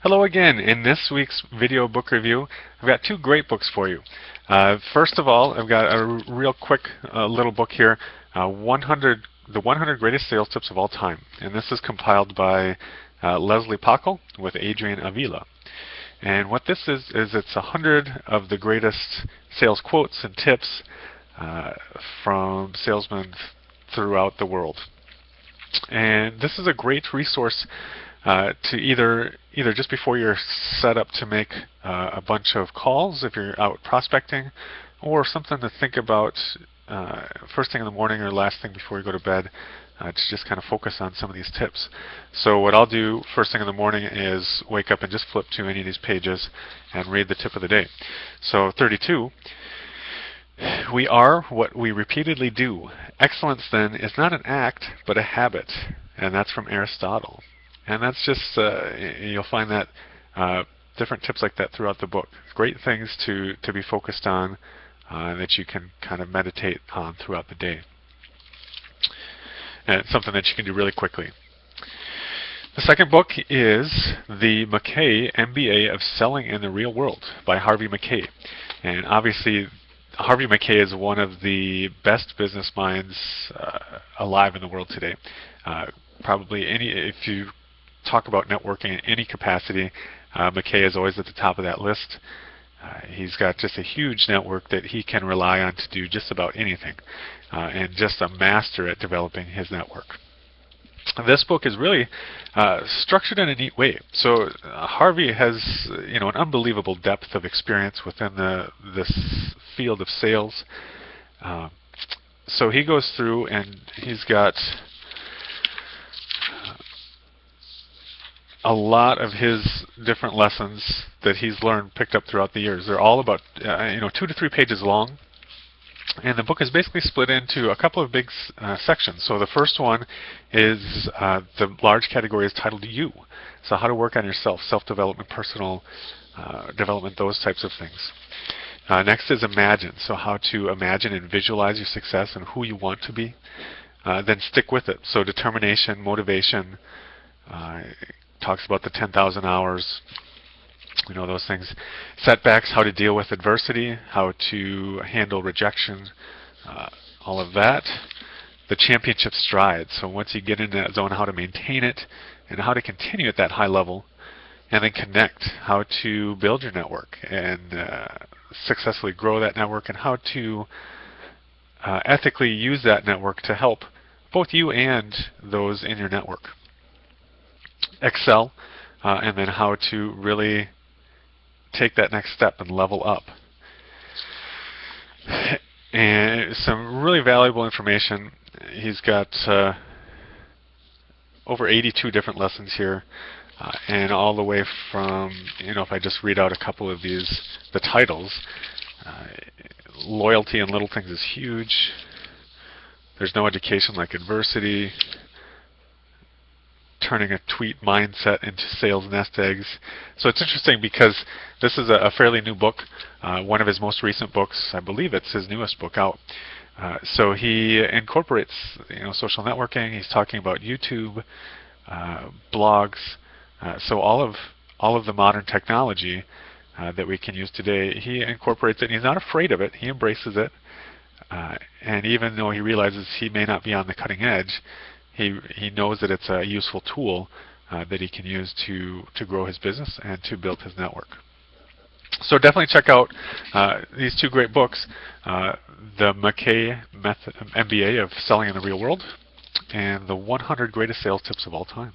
Hello again. In this week's video book review, I've got two great books for you. First of all, I've got a real quick little book here, the 100 Greatest Sales Tips of All Time. And this is compiled by Leslie Packel with Adrian Avila. And what this is it's 100 of the greatest sales quotes and tips from salesmen throughout the world. And this is a great resource to either just before you're set up to make a bunch of calls if you're out prospecting, or something to think about first thing in the morning or last thing before you go to bed, to just kind of focus on some of these tips. So what I'll do first thing in the morning is wake up and just flip to any of these pages and read the tip of the day. So 32. We are what we repeatedly do. Excellence, then, is not an act, but a habit. And that's from Aristotle. And that's just, you'll find that different tips like that throughout the book. Great things to be focused on that you can kind of meditate on throughout the day. And it's something that you can do really quickly. The second book is the Mackay MBA of Selling in the Real World by Harvey Mackay. And obviously, Harvey Mackay is one of the best business minds alive in the world today. Probably if you talk about networking in any capacity, Mackay is always at the top of that list. He's got just a huge network that he can rely on to do just about anything, and just a master at developing his network. This book is really structured in a neat way. So Harvey has an unbelievable depth of experience within this field of sales. So he goes through and he's got a lot of his different lessons that he's learned, picked up throughout the years. They're all about 2 to 3 pages long. And the book is basically split into a couple of big sections. So the first one is the large category is titled You. So how to work on yourself, self-development, personal development, those types of things. Next is Imagine. So how to imagine and visualize your success and who you want to be. Then Stick with it. So determination, motivation, talks about the 10,000 hours, those things. Setbacks, how to deal with adversity, how to handle rejection, all of that. The championship stride, so once you get into that zone, how to maintain it and how to continue at that high level. And then Connect, how to build your network and successfully grow that network, and how to ethically use that network to help both you and those in your network. Excel, and then how to really take that next step and level up. And some really valuable information. He's got over 82 different lessons here, and all the way from, if I just read out a couple of these, the titles, loyalty in little things is huge. There's no education like adversity. Turning a tweet mindset into sales nest eggs. So it's interesting because this is a fairly new book, one of his most recent books. I believe it's his newest book out. So he incorporates social networking. He's talking about YouTube, blogs. So all of the modern technology that we can use today, he incorporates it. And he's not afraid of it. He embraces it. And even though he realizes he may not be on the cutting edge, he knows that it's a useful tool that he can use to grow his business and to build his network. So definitely check out these two great books, the Mackay MBA of Selling in the Real World and the 100 Greatest Sales Tips of All Time.